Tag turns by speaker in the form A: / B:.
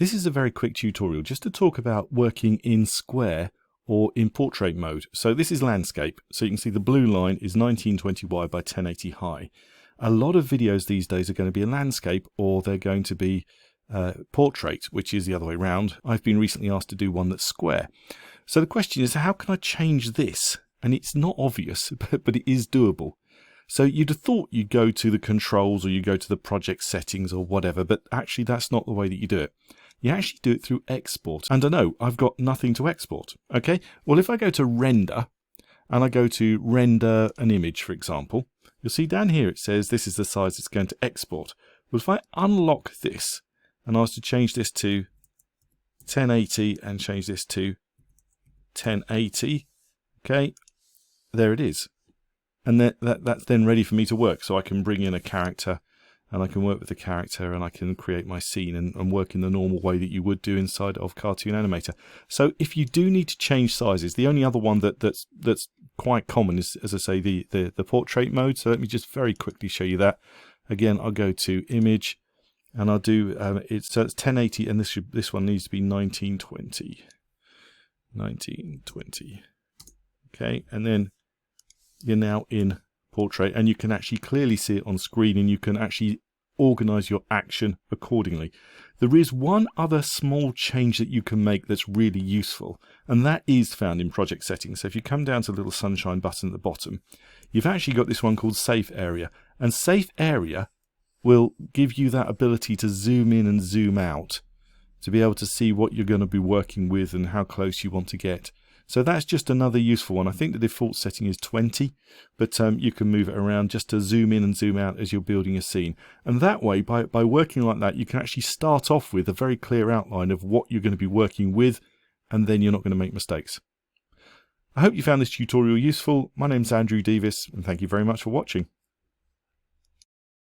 A: This is a very quick tutorial just to talk about working in square or in portrait mode. So this is landscape. So you can see the blue line is 1920 wide by 1080 high. A lot of videos these days are going to be a landscape, or they're going to be portrait, which is the other way around. I've been recently asked to do one that's square. So the question is, how can I change this? And it's not obvious, but it is doable. So you'd have thought you'd go to the controls or you go to the project settings or whatever, but actually that's not the way that you do it. You actually do it through export. And I know I've got nothing to export. Okay, well, if I go to render and I go to render an image, for example, you'll see down here it says this is the size it's going to export. Well, if I unlock this and I was to change this to 1080 and change this to 1080, okay, there it is. And that's then ready for me to work. So I can bring in a character and I can work with the character and I can create my scene and work in the normal way that you would do inside of Cartoon Animator. So if you do need to change sizes, the only other one that's quite common is, as I say, the portrait mode. So let me just very quickly show you that. Again, I'll go to image and I'll do so it's 1080 and this one needs to be 1920. 1920. Okay, and then you're now in portrait and you can actually clearly see it on screen and you can actually organize your action accordingly. There is one other small change that you can make that's really useful, and that is found in project settings. So if you come down to the little sunshine button at the bottom, you've actually got this one called safe area, and safe area will give you that ability to zoom in and zoom out to be able to see what you're going to be working with and how close you want to get. So that's just another useful one. I think the default setting is 20, but you can move it around just to zoom in and zoom out as you're building a scene. And that way, by working like that, you can actually start off with a very clear outline of what you're going to be working with, and then you're not going to make mistakes. I hope you found this tutorial useful. My name's Andrew Davis, and thank you very much for watching.